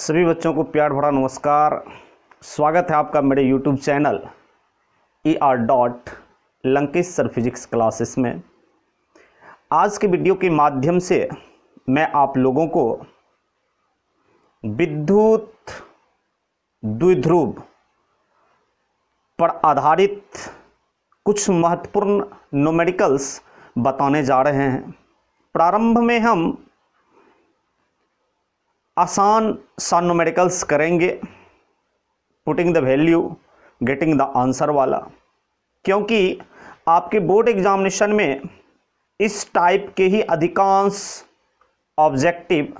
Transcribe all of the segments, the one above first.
सभी बच्चों को प्यार भरा नमस्कार। स्वागत है आपका मेरे YouTube channel ER. Sir physics classes में। आज के वीडियो के माध्यम से मैं आप लोगों को विद्युत द्विध्रुव पर आधारित कुछ महत्वपूर्ण न्यूमेरिकल्स बताने जा रहे हैं। प्रारंभ में हम आसान सा न्यूमेरिकल्स करेंगे, putting the value getting the answer वाला, क्योंकि आपके बोर्ड एग्जामिनेशन में इस टाइप के ही अधिकांश ऑब्जेक्टिव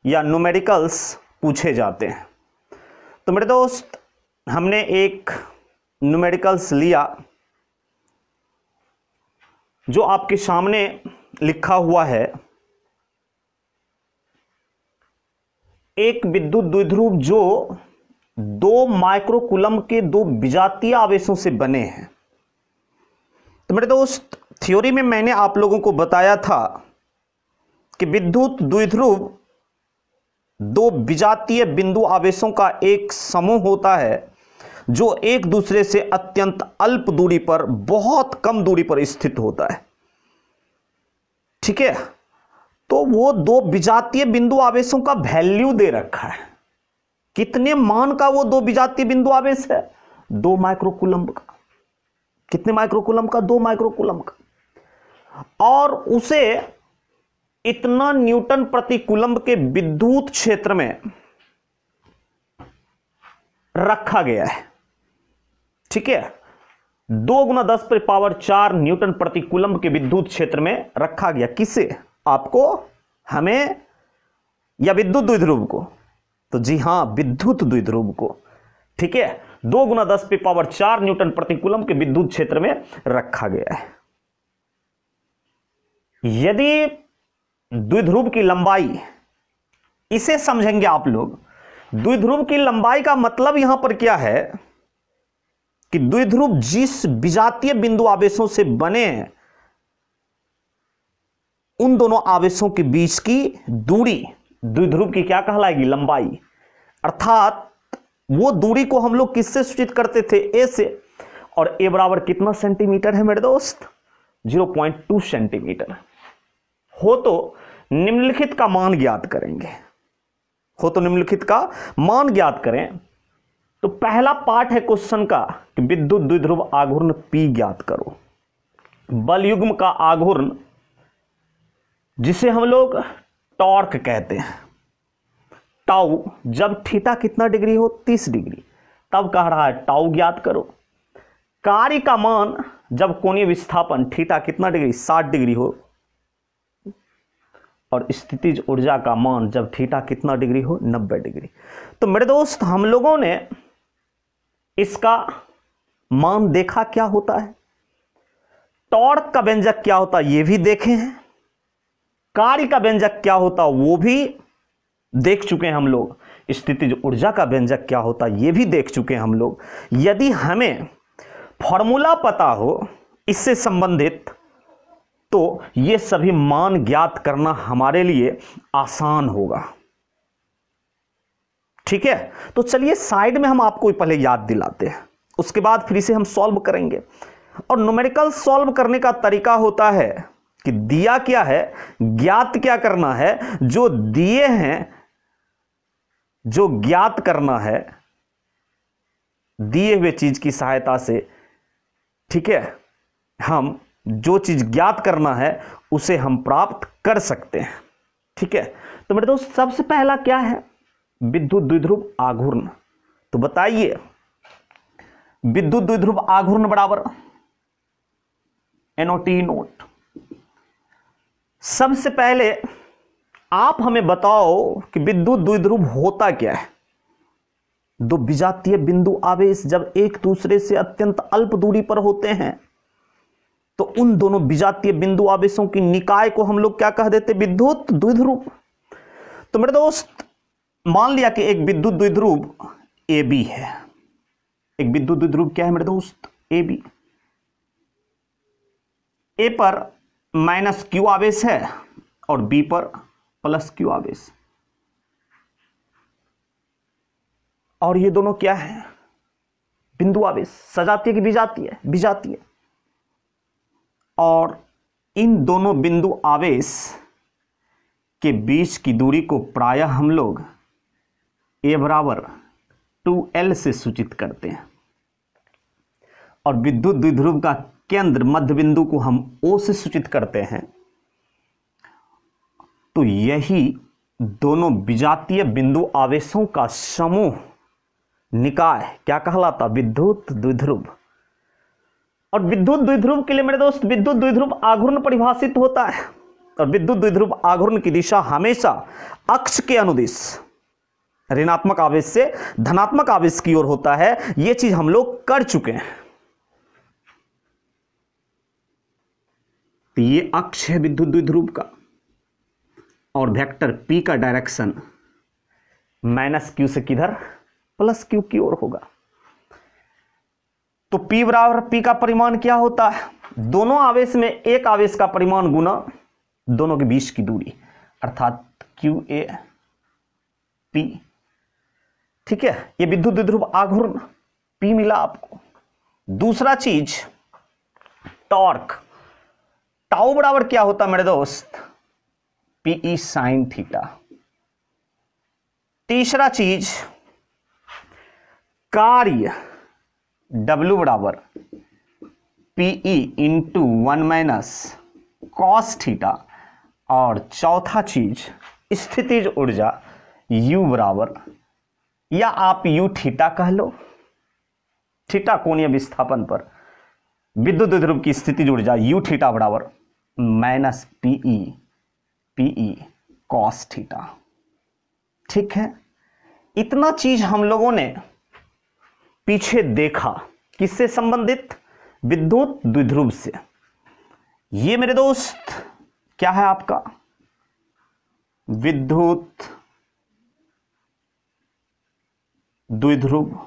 या न्यूमेरिकल्स पूछे जाते हैं। तो मेरे दोस्त, हमने एक न्यूमेरिकल्स लिया जो आपके सामने लिखा हुआ है। एक विद्युत द्विध्रुव जो 2 माइक्रोकूलम के 2 विजातीय आवेशों से बने हैं। तो मेरे दोस्त, थ्योरी में मैंने आप लोगों को बताया था कि विद्युत द्विध्रुव 2 विजातीय बिंदु आवेशों का एक समूह होता है जो एक दूसरे से अत्यंत अल्प दूरी पर, बहुत कम दूरी पर स्थित होता है। ठीक है, तो वो 2 विजातीय बिंदु आवेशों का वैल्यू दे रखा है। कितने मान का वो 2 विजातीय बिंदु आवेश है? 2 माइक्रोकूलम का। कितने माइक्रोकूलम का? 2 माइक्रोकूलम का। और उसे इतना न्यूटन प्रति कूलम के विद्युत क्षेत्र में रखा गया है। ठीक है, 2 × 10⁴ न्यूटन प्रति कूलम के विद्युत क्षेत्र में रखा गया। किसे? आपको, हमें, या विद्युत द्विध्रुव को? तो जी हां, विद्युत द्विध्रुव को। ठीक है, 2 × 10⁴ न्यूटन प्रति कूलम के विद्युत क्षेत्र में रखा गया है। यदि द्विध्रुव की लंबाई, इसे समझेंगे आप लोग। द्विध्रुव की लंबाई का मतलब यहां पर क्या है कि द्विध्रुव जिस विजातीय बिंदु आवेशों से बने हैं, उन दोनों आवेशों के बीच की दूरी द्विध्रुव की क्या कहलाएगी? लंबाई। अर्थात वो दूरी को हम लोग किससे सूचित करते थे? ए से। और ए बराबर कितना सेंटीमीटर है मेरे दोस्त? 0.2 सेंटीमीटर। हो तो निम्नलिखित का मान ज्ञात करेंगे। निम्नलिखित का मान ज्ञात करें। तो पहला पार्ट है क्वेश्चन का कि विद्युत द्विध्रुव आघूर्ण P ज्ञात करो। बल युग्म का आघूर्ण, जिसे हम लोग टॉर्क कहते हैं, टाउ, जब थीटा कितना डिग्री हो? 30 डिग्री, तब कह रहा है टाउ ज्ञात करो। कार्य का मान, जब कोणीय विस्थापन थीटा कितना डिग्री? 60 डिग्री हो। और स्थितिज ऊर्जा का मान, जब थीटा कितना डिग्री हो? 90 डिग्री। तो मेरे दोस्त, हम लोगों ने इसका मान देखा क्या होता है, टॉर्क का व्यंजक क्या होता है ये भी देखे हैं, कार्य का व्यंजक क्या होता वो भी देख चुके हैं हम लोग, स्थितिज ऊर्जा का व्यंजक क्या होता ये भी देख चुके हैं हम लोग। यदि हमें फॉर्मूला पता हो इससे संबंधित, तो ये सभी मान ज्ञात करना हमारे लिए आसान होगा। ठीक है, तो चलिए साइड में हम आपको पहले याद दिलाते हैं, उसके बाद फिर इसे हम सॉल्व करेंगे। और न्यूमेरिकल सॉल्व करने का तरीका होता है कि दिया क्या है, ज्ञात क्या करना है। जो दिए हैं, जो ज्ञात करना है, दिए हुए चीज की सहायता से, ठीक है, हम जो चीज ज्ञात करना है उसे हम प्राप्त कर सकते हैं। ठीक है, तो मेरे दोस्त, सबसे पहला क्या है? विद्युत द्विध्रुव आघूर्ण। तो बताइए, विद्युत द्विध्रुव आघूर्ण बराबर NOT नोट। सबसे पहले आप हमें बताओ कि विद्युत द्विध्रुव होता क्या है। 2 विजातीय बिंदु आवेश जब एक दूसरे से अत्यंत अल्प दूरी पर होते हैं, तो उन दोनों विजातीय बिंदु आवेशों की निकाय को हम लोग क्या कह देते? विद्युत द्विध्रुव। तो मेरे दोस्त, मान लिया कि एक विद्युत द्विध्रुव AB है। एक विद्युत द्विध्रुव क्या है मेरे दोस्त? AB। A पर -Q आवेश है और B पर +Q आवेश। और ये दोनों क्या है? बिंदु आवेश। सजातीय की विजातीय? विजातीय। और इन दोनों बिंदु आवेश के बीच की दूरी को प्रायः हम लोग a बराबर 2l से सूचित करते हैं, और विद्युत द्विध्रुव का केंद्र मध्य बिंदु को हम O से सूचित करते हैं। तो यही दोनों विजातीय बिंदु आवेशों का समूह निकाय क्या कहलाता? विद्युत द्विध्रुव। और विद्युत द्विध्रुव के लिए मेरे दोस्त विद्युत द्विध्रुव आघूर्ण परिभाषित होता है, और विद्युत द्विध्रुव आघूर्ण की दिशा हमेशा अक्ष के अनुदिश ऋणात्मक आवेश से धनात्मक आवेश की ओर होता है। यह चीज हम लोग कर चुके हैं। तो ये अक्ष है विद्युत द्विध्रुव का, और वेक्टर p का डायरेक्शन -q से किधर? +q की ओर होगा। तो p बराबर p का परिमाण क्या होता है? दोनों आवेश में एक आवेश का परिमाण गुना दोनों के बीच की दूरी, अर्थात qa p। ठीक है, ये विद्युत द्विध्रुव आघूर्ण p मिला आपको। दूसरा चीज टॉर्क, टाउ बराबर क्या होता मेरे दोस्त? PE sin theta. तीसरा चीज कार्य W बराबर PE इंटू 1 - cos थीटा। और चौथा चीज स्थितिज ऊर्जा U बराबर, या आप U थीटा कह लो, थीटा कोणीय विस्थापन पर विद्युत द्विध्रुव की स्थितिज ऊर्जा U थीटा बराबर -PE cos थीटा। ठीक है, इतना चीज हम लोगों ने पीछे देखा, किससे संबंधित? विद्युत द्विध्रुव से। ये मेरे दोस्त क्या है आपका? विद्युत द्विध्रुव।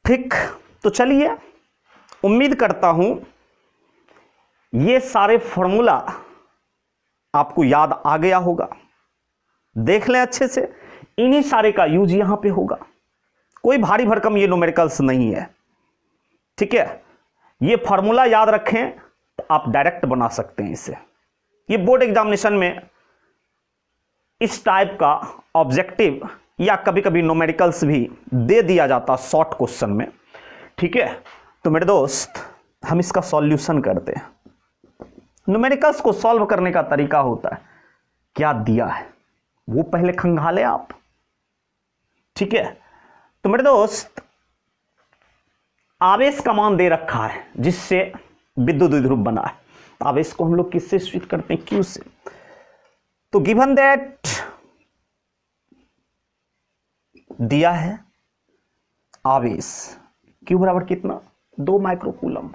ठीक, तो चलिए, उम्मीद करता हूं ये सारे फॉर्मूला आपको याद आ गया होगा। देख लें अच्छे से, इन्हीं सारे का यूज यहां पे होगा। कोई भारी भरकम ये न्यूमेरिकल्स नहीं है। ठीक है, ये फॉर्मूला याद रखें तो आप डायरेक्ट बना सकते हैं इसे। ये बोर्ड एग्जामिनेशन में इस टाइप का ऑब्जेक्टिव या कभी कभी न्यूमेरिकल्स भी दे दिया जाता शॉर्ट क्वेश्चन में। ठीक है, तो मेरे दोस्त हम इसका सॉल्यूशन करते हैं। न्यूमेरिकल्स को सॉल्व करने का तरीका होता है, क्या दिया है वो पहले खंगाले आप। ठीक है, तो मेरे दोस्त आवेश का मान दे रखा है जिससे विद्युत द्विध्रुव बना है। आवेश को हम लोग किससे सूचित करते हैं? Q से। तो गिवन दैट दिया है आवेश Q बराबर कितना? 2 माइक्रोकूलम।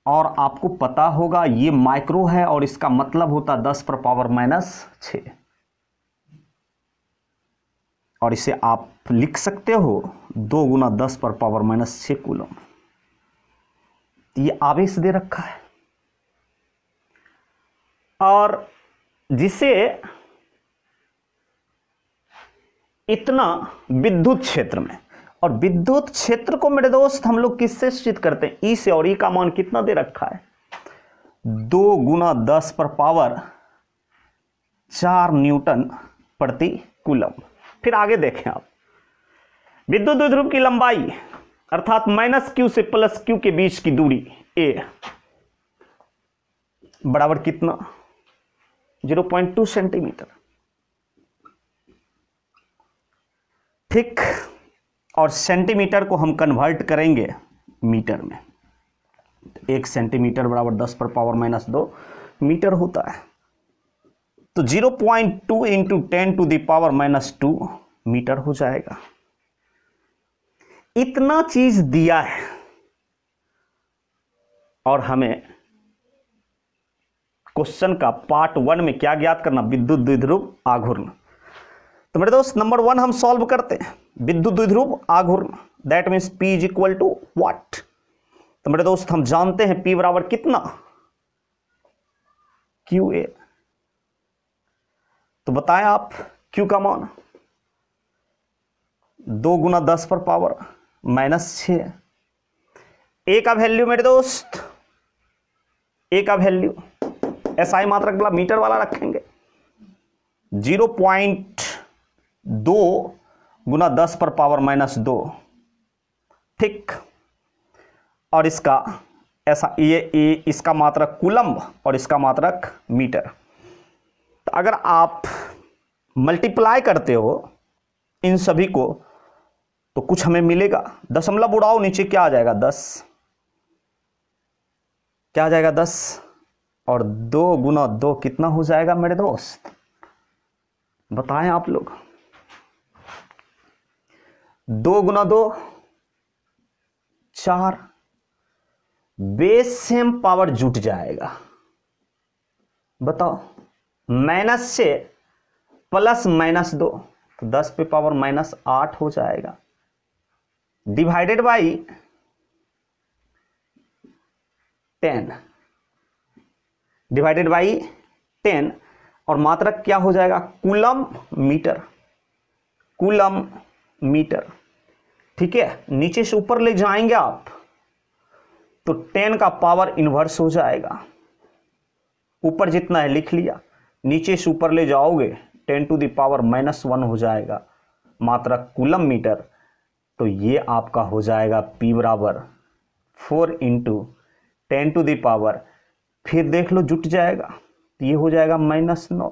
और आपको पता होगा ये माइक्रो है और इसका मतलब होता 10⁻⁻6। और इसे आप लिख सकते हो 2 × 10⁻⁻6 कूलम। ये आवेश दे रखा है, और जिसे इतना विद्युत क्षेत्र में, और विद्युत क्षेत्र को मेरे दोस्त हम लोग किससे सूचित करते हैं? ई से। और ई का मान कितना दे रखा है? 2 × 10⁻⁴ न्यूटन प्रति कूलम। फिर आगे देखें आप, विद्युत द्विध्रुव की लंबाई अर्थात -q से +q के बीच की दूरी a बराबर कितना? 0.2 सेंटीमीटर। ठीक, और सेंटीमीटर को हम कन्वर्ट करेंगे मीटर में। 1 सेंटीमीटर बराबर 10⁻⁻2 मीटर होता है। तो 0.2 × 10⁻⁻2 मीटर हो जाएगा। इतना चीज दिया है और हमें क्वेश्चन का पार्ट 1 में क्या ज्ञात करना? विद्युत द्विध्रुव आघूर्ण। तो मेरे दोस्त नंबर 1 हम सॉल्व करते हैं। विद्युत द्विध्रुव आघूर्ण, that means P is equal to what? तो मेरे दोस्त हम जानते हैं P बराबर कितना? QA। तो बताएं आप Q का मान 2 गुना 10 पर पावर -6। A का वैल्यू मेरे दोस्त, A का वैल्यू SI मात्रक वाला मीटर वाला रखेंगे 0.2 गुना 10 पर पावर -2, ठीक। और इसका ऐसा ये इसका मात्रक कूलम्ब और इसका मात्रक मीटर। तो अगर आप मल्टीप्लाई करते हो इन सभी को तो कुछ हमें मिलेगा। दशमलव उड़ाओ नीचे, क्या आ जाएगा 10, क्या आ जाएगा 10, और 2 गुना 2 कितना हो जाएगा मेरे दोस्त, बताएं आप लोग। 2 गुना 2 4, बेस सेम पावर जुट जाएगा। बताओ, माइनस से प्लस -2 तो 10 पे पावर -8 हो जाएगा, डिवाइडेड बाई 10, डिवाइडेड बाई 10, और मात्रक क्या हो जाएगा, कूलम्ब मीटर, कूलम्ब मीटर, ठीक है। नीचे से ऊपर ले जाएंगे आप तो 10 का पावर इनवर्स हो जाएगा, ऊपर जितना है लिख लिया, नीचे से ऊपर ले जाओगे 10 टू द पावर -1 हो जाएगा मात्रक कूलम्ब मीटर। तो ये आपका हो जाएगा P बराबर 4 × 10 टू द पावर, फिर देख लो जुट जाएगा, तो ये हो जाएगा -9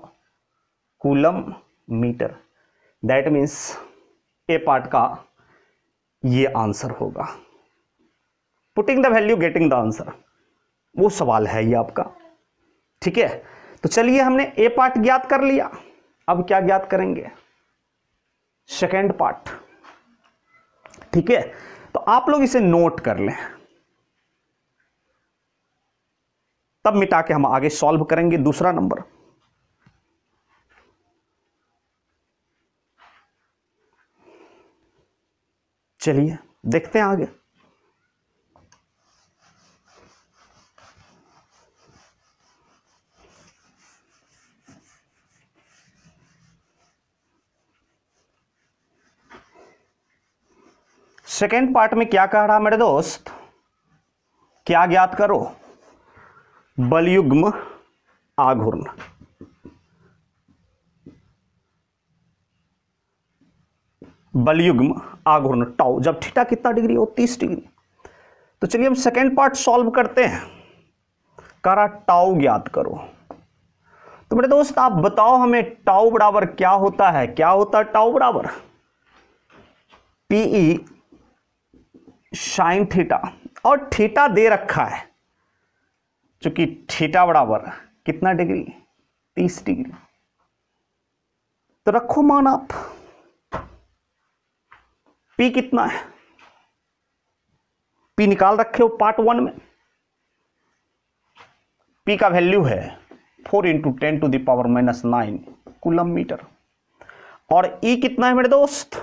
coulomb meter. That means a part का ये आंसर होगा। Putting the value getting the answer, वो सवाल है ये आपका, ठीक है। तो चलिए हमने ए पार्ट ज्ञात कर लिया, अब क्या ज्ञात करेंगे, सेकेंड पार्ट, ठीक है। तो आप लोग इसे नोट कर लें, तब मिटा के हम आगे सॉल्व करेंगे दूसरा नंबर। चलिए देखते हैं आगे। सेकेंड पार्ट में क्या कह रहा मेरे दोस्त, क्या ज्ञात करो, बलयुग्म आघूर्ण। बलयुग्म आघूर्ण टाउ, जब थीटा कितना डिग्री हो, 30 डिग्री। तो चलिए हम सेकेंड पार्ट सॉल्व करते हैं। करा टाउ ज्ञात करो। तो मेरे दोस्त आप बताओ हमें टाउ बराबर क्या होता है, क्या होता है टाउ बराबर PE साइन थीटा, और थीटा दे रखा है, चूंकि थीटा बराबर कितना डिग्री, 30 डिग्री। तो रखो मान आप, P कितना है, P निकाल रखे हो पार्ट 1 में। P का वैल्यू है 4 × 10 to the power -9 coulomb meter. और E कितना है मेरे दोस्त,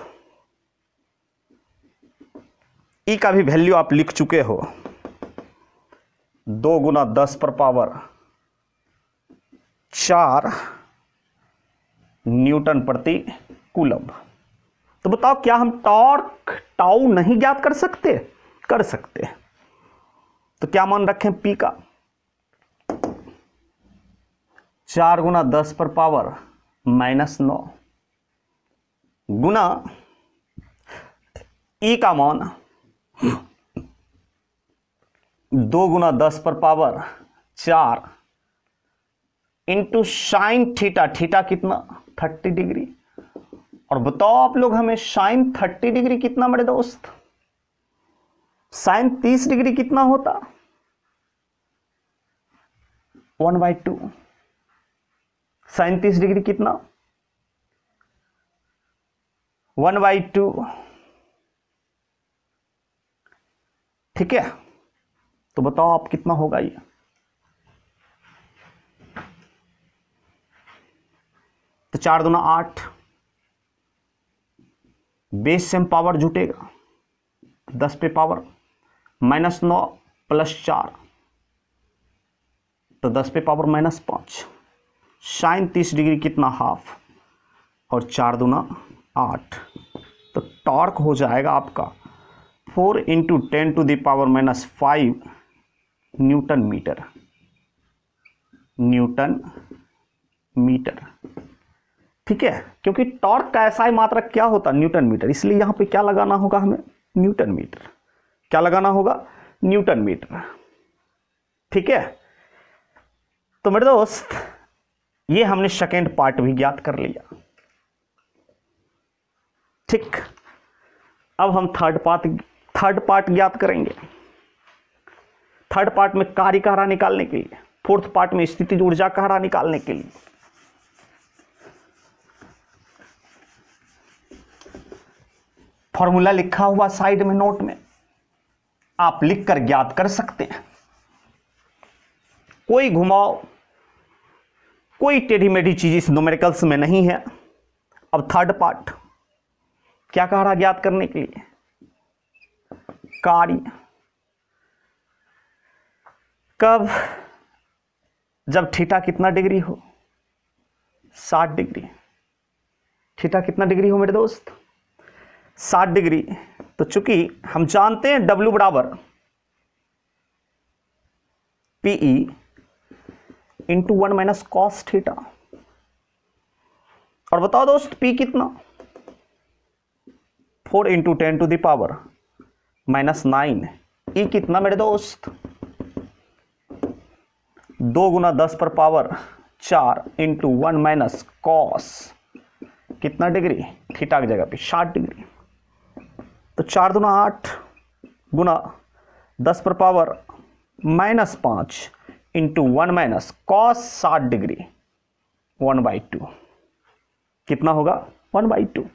E का भी वैल्यू आप लिख चुके हो, 2 गुना 10 पर पावर 4 न्यूटन प्रति कूलम्ब। तो बताओ क्या हम टॉर्क टाउ नहीं ज्ञात कर सकते, कर सकते। तो क्या मान रखें P का, 4 गुना 10 पर पावर -9 गुना E का मान 2 गुना 10 पर power 4 into sine theta, theta कितना 30 डिग्री। और बताओ आप लोग हमें साइन 30 डिग्री कितना मेरे दोस्त, साइन 30 डिग्री कितना होता, 1/2। साइन 30 डिग्री कितना, 1/2, ठीक है। तो बताओ आप कितना होगा ये, तो 4 दूना 8, बेस सेम पावर जुटेगा, 10 पे पावर -9 + 4 तो 10 पे पावर -5। साइन 30 डिग्री कितना, हाफ, और 4 दूना 8, तो टॉर्क हो जाएगा आपका 4 × 10⁻⁻5 न्यूटन मीटर। ठीक है, क्योंकि टॉर्क का ऐसा ही मात्रक क्या होता है, न्यूटन मीटर, इसलिए यहां पे क्या लगाना होगा हमें, न्यूटन मीटर। क्या लगाना होगा, न्यूटन मीटर। ठीक है, तो मेरे दोस्त ये हमने सेकेंड पार्ट भी ज्ञात कर लिया। ठीक, अब हम थर्ड पार्ट ज्ञात करेंगे। थर्ड पार्ट में कार्य का हरा निकालने के लिए, फोर्थ पार्ट में स्थितिज ऊर्जा का हरा निकालने के लिए फॉर्मूला लिखा हुआ साइड में नोट में, आप लिखकर ज्ञात कर सकते हैं। कोई घुमाव, कोई टेढ़ी मेढ़ी चीज इस न्यूमेरिकल्स में नहीं है। अब थर्ड पार्ट क्या कह रहा ज्ञात करने के लिए, कार्य कब, जब थीटा कितना डिग्री हो, 60 डिग्री। थीटा कितना डिग्री हो मेरे दोस्त, 60 डिग्री। तो चूंकि हम जानते हैं W बराबर PE × 1 - cos थीटा। और बताओ दोस्त P कितना, 4 × 10⁻⁹ E कितना मेरे दोस्त, 2 × 10⁴ × 1 - cos कितना डिग्री, थीटा की जगह पे 60 डिग्री। तो 4 दूना 8 गुना 10⁻⁻5 × 1 - cos 60 डिग्री 1/2 कितना होगा, 1/2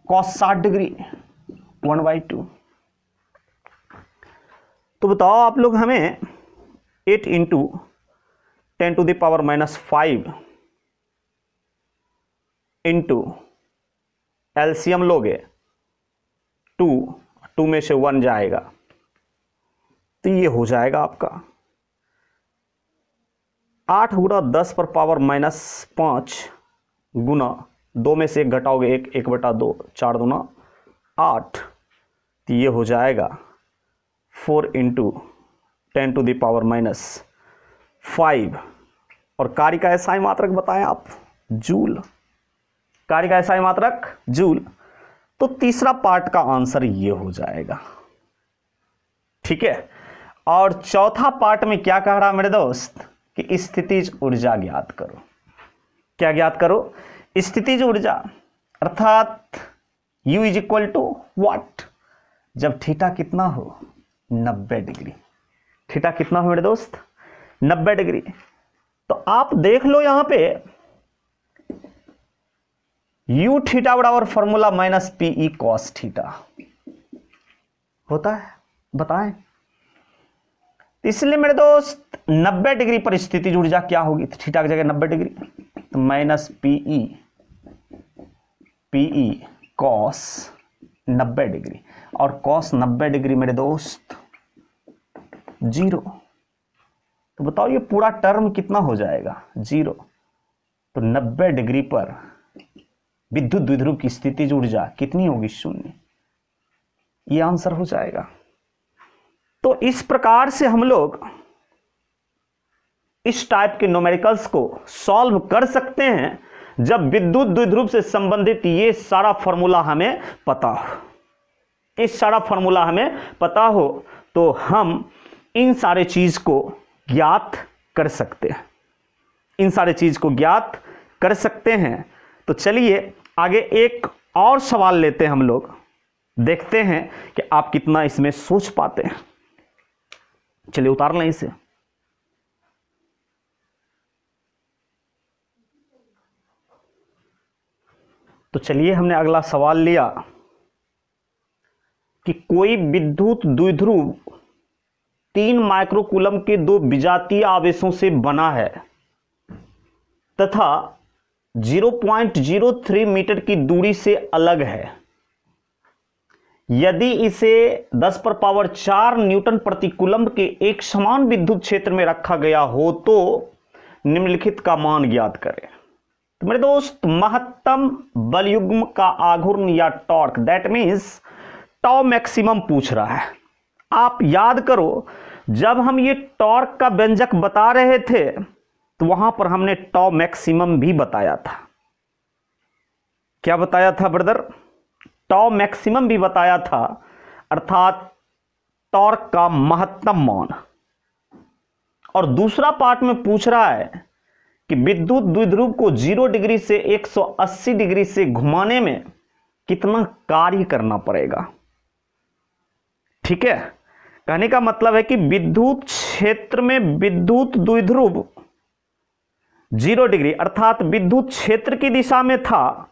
cos 60 डिग्री 1/2। तो बताओ आप लोग हमें 8 × 10⁻⁻5 इंटू एलसीएम लोगे 2 में से 1 जाएगा, तो ये हो जाएगा आपका 8 × 10⁻⁻5 गुना 2 में से 1 घटाओगे 1/2, 4 दूना 8, तो ये हो जाएगा 4 × 10⁻⁻5। और कार्य का ऐसा ही मात्रक बताएं आप, जूल। कार्य का ऐसा ही मात्रक जूल। तो तीसरा पार्ट का आंसर ये हो जाएगा। ठीक है, और चौथा पार्ट में क्या कह रहा मेरे दोस्त कि स्थितिज ऊर्जा ज्ञात करो। क्या ज्ञात करो, स्थितिज ऊर्जा, अर्थात U = व्हाट, जब थीटा कितना हो, 90 डिग्री। थीटा कितना हो मेरे दोस्त, 90 डिग्री। तो आप देख लो यहां पे U थीटा बराबर फॉर्मूला -PE cos थीटा होता है, बताएं। इसलिए मेरे दोस्त 90 डिग्री पर स्थितिज ऊर्जा क्या होगी, थीटा की जगह 90 डिग्री, तो -PE cos 90 डिग्री। और cos 90 डिग्री मेरे दोस्त 0। तो बताओ ये पूरा टर्म कितना हो जाएगा, 0। तो 90 डिग्री पर विद्युत द्विध्रुव की स्थितिज ऊर्जा कितनी होगी, 0। ये आंसर हो जाएगा। तो इस प्रकार से हम लोग इस टाइप के न्यूमेरिकल्स को सॉल्व कर सकते हैं, जब विद्युत द्विध्रुव से संबंधित ये सारा फॉर्मूला हमें पता हो। इस सारा फॉर्मूला हमें पता हो तो हम इन सारे चीज को ज्ञात कर सकते हैं, इन सारे चीज को ज्ञात कर सकते हैं। तो चलिए आगे एक और सवाल लेते हैं हम लोग, देखते हैं कि आप कितना इसमें सोच पाते हैं। चलिए उतार लें इसे। तो चलिए हमने अगला सवाल लिया कि कोई विद्युत द्विध्रुव 3 माइक्रोकूलम के 2 विजातीय आवेशों से बना है तथा 0.03 मीटर की दूरी से अलग है। यदि इसे 10⁴ न्यूटन प्रति कूलम के एक समान विद्युत क्षेत्र में रखा गया हो तो निम्नलिखित का मान ज्ञात करें। तो मेरे दोस्त महत्तम बलयुग्म का आघूर्ण या torque, that means tau maximum पूछ रहा है। आप याद करो जब हम ये टॉर्क का व्यंजक बता रहे थे तो वहां पर हमने टॉ मैक्सिमम भी बताया था। क्या बताया था ब्रदर? टॉ मैक्सिमम भी बताया था, अर्थात टॉर्क का महत्तम मान। और दूसरा पार्ट में पूछ रहा है कि विद्युत द्विध्रुव को 0 डिग्री से 180 डिग्री से घुमाने में कितना कार्य करना पड़ेगा। ठीक है, कहने का मतलब है कि विद्युत क्षेत्र में विद्युत द्विध्रुव 0 डिग्री अर्थात विद्युत क्षेत्र की दिशा में था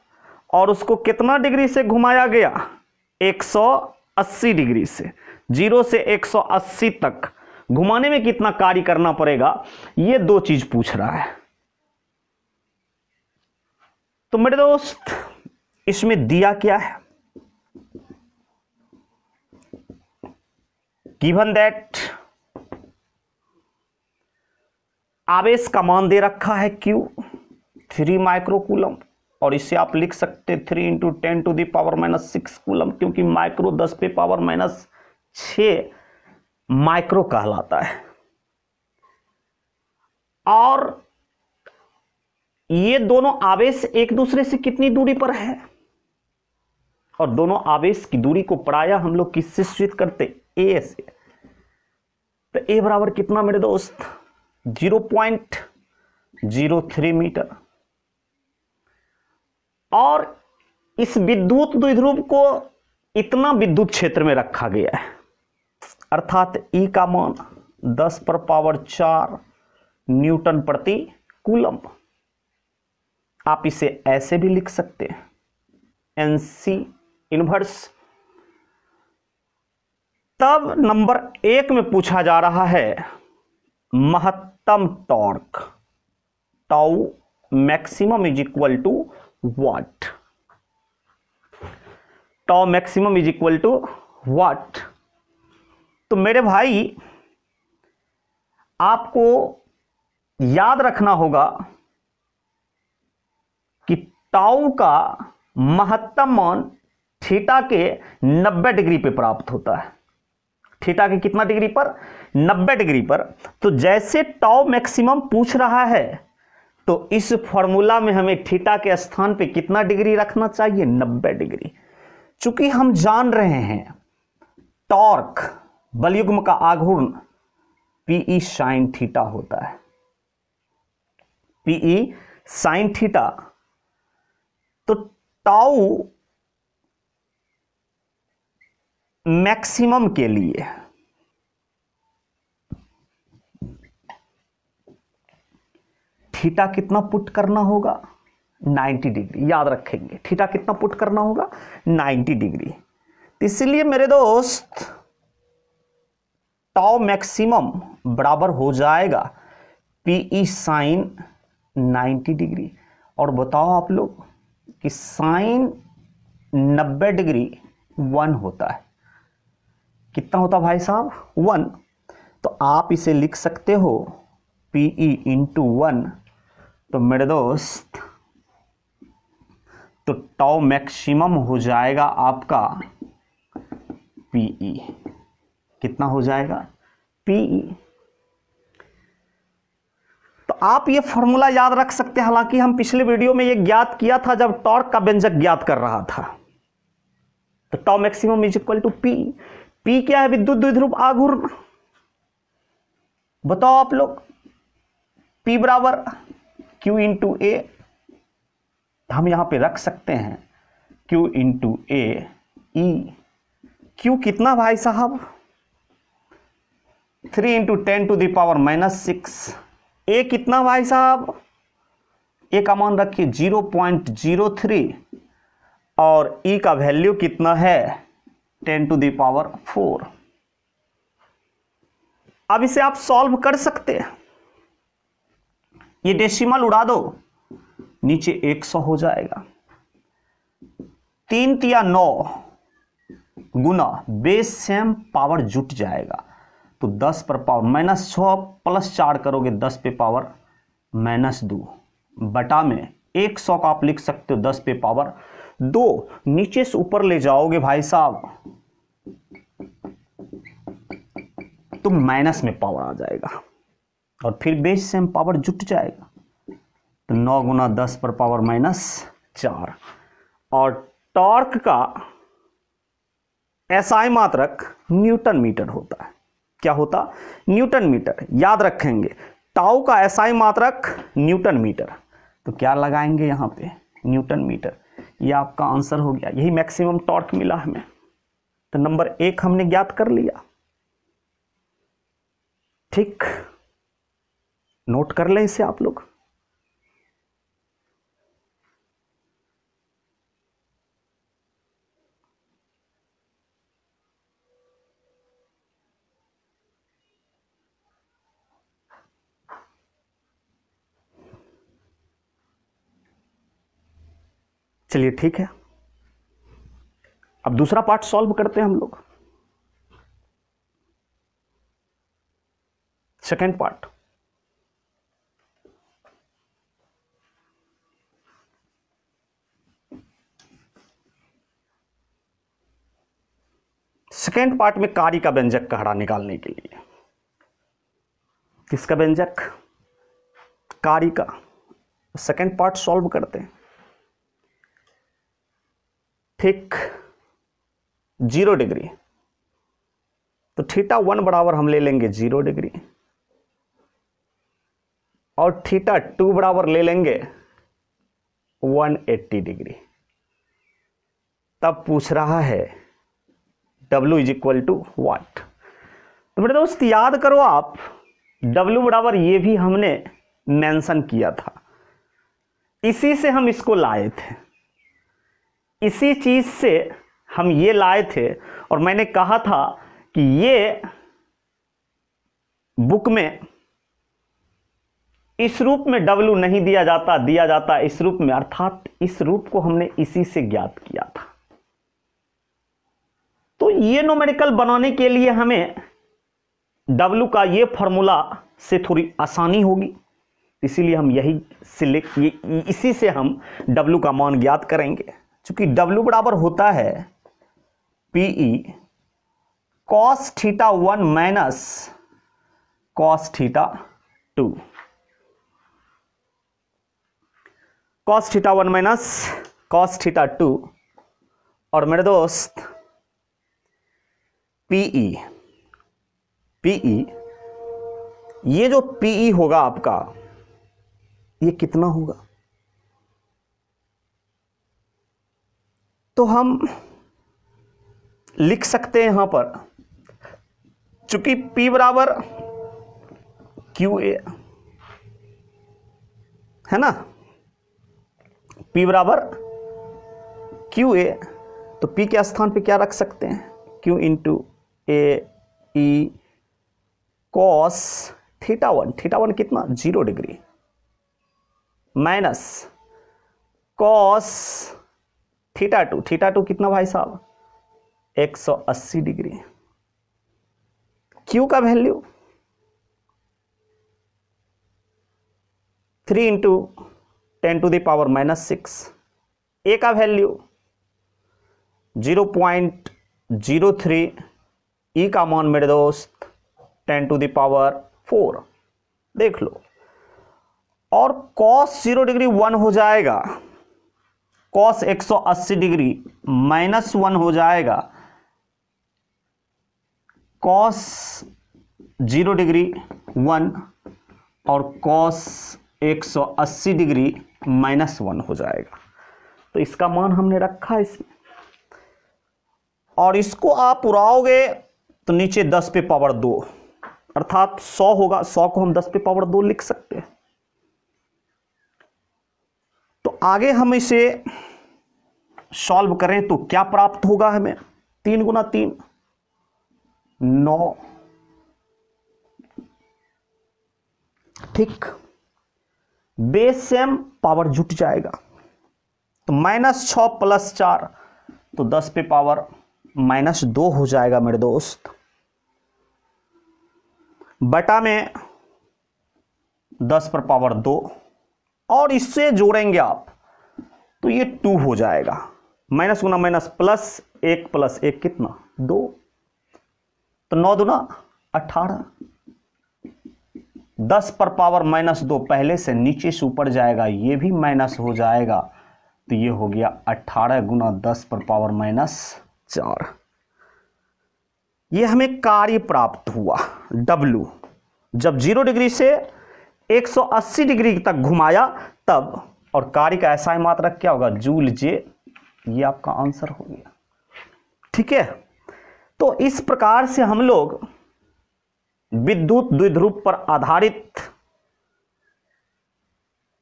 और उसको कितना डिग्री से घुमाया गया? 180 डिग्री से, 0 से 180 तक घुमाने में कितना कार्य करना पड़ेगा, ये दो चीज पूछ रहा है। तो मेरे दोस्त इसमें दिया क्या है? गिवन दैट आवेश का मान दे रखा है Q 3 माइक्रोकूलम, और इसे आप लिख सकते 3 × 10⁻⁻6 कूलम, क्योंकि माइक्रो 10⁻⁻6 माइक्रो कहलाता है। और ये दोनों आवेश एक दूसरे से कितनी दूरी पर है? और दोनों आवेश की दूरी को प्रायः हम लोग किससे सूचित करते? ए से। तो ए बराबर कितना मेरे दोस्त? 0.03 मीटर। और इस विद्युत द्विध्रुव को इतना विद्युत क्षेत्र में रखा गया है, अर्थात ई का मान 10⁻⁴ न्यूटन प्रति कूलम। आप इसे ऐसे भी लिख सकते हैं, NC इनवर्स। तब नंबर 1 में पूछा जा रहा है महत्तम torque, tau maximum is equal to what? Tau maximum is equal to what? तो मेरे भाई आपको याद रखना होगा कि टाउ का महत्तम मान थीटा के 90 डिग्री पे प्राप्त होता है। थीटा के कितना डिग्री पर? 90 डिग्री पर। तो जैसे टाउ मैक्सिमम पूछ रहा है तो इस फॉर्मूला में हमें थीटा के स्थान पे कितना डिग्री रखना चाहिए? 90 डिग्री। चूंकि हम जान रहे हैं टॉर्क बलयुग्म का आघूर्ण Pe sin थीटा होता है, Pe sin थीटा। तो टाउ मैक्सिमम के लिए थीटा कितना पुट करना होगा? 90 डिग्री। याद रखेंगे थीटा कितना पुट करना होगा? 90 डिग्री। इसलिए मेरे दोस्त टाउ मैक्सिमम बराबर हो जाएगा Pe sin 90 डिग्री। और बताओ आप लोग कि साइन 90 डिग्री 1 होता है। कितना होता भाई साहब? 1। तो आप इसे लिख सकते हो Pe × 1। तो मेरे दोस्त तो टाउ मैक्सिमम हो जाएगा आपका Pe। कितना हो जाएगा? Pe। तो आप ये फॉर्मूला याद रख सकते हैं। हालांकि हम पिछले वीडियो में ये ज्ञात किया था जब टॉर्क का व्यंजक ज्ञात कर रहा था। तो tau maximum is equal to P। P क्या है? विद्युत द्विध्रुव आघूर्ण। बताओ आप लोग। P बराबर Q × A। हम यहां पे रख सकते हैं Q × A E। Q कितना भाई साहब? 3 × 10⁻⁻6। A कितना भाई साहब? A का मान रखिए 0.03 और E का वैल्यू कितना है? 10⁴। अब इसे आप सॉल्व कर सकते हैं। ये डेसिमल उड़ा दो, नीचे 100 हो जाएगा। 3 × 9 गुना बेस सेम पावर जुट जाएगा। तो 10⁻⁻6 + 4 करोगे 10⁻⁴ -2 बटा में 100 का आप लिख सकते हो 10 पे पावर 2। नीचे से ऊपर ले जाओगे भाई साहब तो माइनस में पावर आ जाएगा और फिर बेस से हम पावर जुट जाएगा। तो 9 गुना 10 पर पावर -4। और टॉर्क का एसआई मात्रक न्यूटन मीटर होता है। क्या होता? Newton meter. याद रखेंगे टाउ का एसआई मात्रक न्यूटन मीटर। तो क्या लगाएंगे यहां पे? Newton meter. ये आपका आंसर हो गया। यही मैक्सिमम टॉर्क मिला हमें। तो नंबर 1 हमने ज्ञात कर लिया। ठीक, नोट कर लें इसे आप लोग। चलिए ठीक है, अब दूसरा पार्ट सॉल्व करते हैं हम लोग। Second part. सेकेंड पार्ट में कार्य का व्यंजक कहरा निकालने के लिए। किसका व्यंजक? कार्य का। सेकेंड पार्ट सॉल्व करते हैं। ठीक, 0 डिग्री। तो θ1 बराबर हम ले लेंगे 0 डिग्री और θ2 बराबर ले लेंगे 180 डिग्री। तब पूछ रहा है W = व्हाट। तो मेरे दोस्त याद करो आप, W बराबर ये भी हमने मेंशन किया था। इसी से हम इसको लाए थे, इसी चीज से हम ये लाए थे। और मैंने कहा था कि ये बुक में इस रूप में W नहीं दिया जाता, दिया जाता इस रूप में, अर्थात इस रूप को हमने इसी से ज्ञात किया था। तो ये न्यूमेरिकल बनाने के लिए हमें W का ये फॉर्मूला से थोड़ी आसानी होगी, इसीलिए हम इसी से हम W का मान ज्ञात करेंगे। क्योंकि W बराबर होता है PE cos θ1 minus cos θ2। cos θ1 minus cos θ2। और मेरे दोस्त PE ये जो PE होगा आपका, ये कितना होगा? तो हम लिख सकते हैं यहां पर, चूंकि P बराबर QA है ना, P बराबर QA, तो P के स्थान पे क्या रख सकते हैं? Q इंटू ए ई cos θ1 कितना? 0 डिग्री माइनस cos θ2 कितना भाई साहब? 180 डिग्री। Q का वैल्यू 3 इंटू 10⁻⁻6। A का वैल्यू 0.03। E का मान मेरे दोस्त 10⁻⁴। देख लो। और cos 0 डिग्री 1 हो जाएगा, cos 180 डिग्री -1 हो जाएगा, cos 0 डिग्री 1 और cos 180 डिग्री -1 हो जाएगा। तो इसका मान हमने रखा इसमें, और इसको आप उड़ाओगे तो नीचे 10 पे पावर 2 अर्थात 100 होगा। 100 को हम 10 पे पावर 2 लिख सकते हैं। तो आगे हम इसे सॉल्व करें तो क्या प्राप्त होगा हमें? 3 गुना 3 9। ठीक, बेस से हम पावर जुट जाएगा। तो -6 + 4 तो 10 पे पावर -2 हो जाएगा मेरे दोस्त, बटा में 10 पर पावर 2 और इससे जोड़ेंगे आप तो ये 2 हो जाएगा। माइनस गुना माइनस प्लस 1 कितना 2, तो 9 दूना 18। 10 पर पावर माइनस 2 पहले से नीचे से ऊपर जाएगा, ये भी माइनस हो जाएगा, तो ये हो गया 18 गुना 10 पर पावर माइनस 4। ये हमें कार्य प्राप्त हुआ W, जब 0 डिग्री से 180 डिग्री तक घुमाया तब, और कार्य का ऐसा ही मात्रक क्या होगा जूल जे। ये आपका आंसर हो गया। ठीक है, तो इस प्रकार से हम लोग विद्युत द्विध्रुव पर आधारित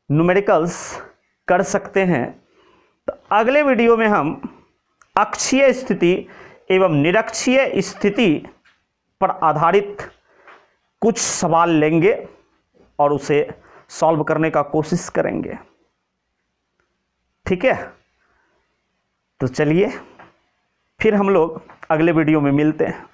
न्यूमेरिकल्स कर सकते हैं। तो अगले वीडियो में हम अक्षीय स्थिति एवं निरक्षीय स्थिति पर आधारित कुछ सवाल लेंगे और उसे सॉल्व करने का कोशिश करेंगे। ठीक है, तो चलिए फिर हम लोग अगले वीडियो में मिलते हैं।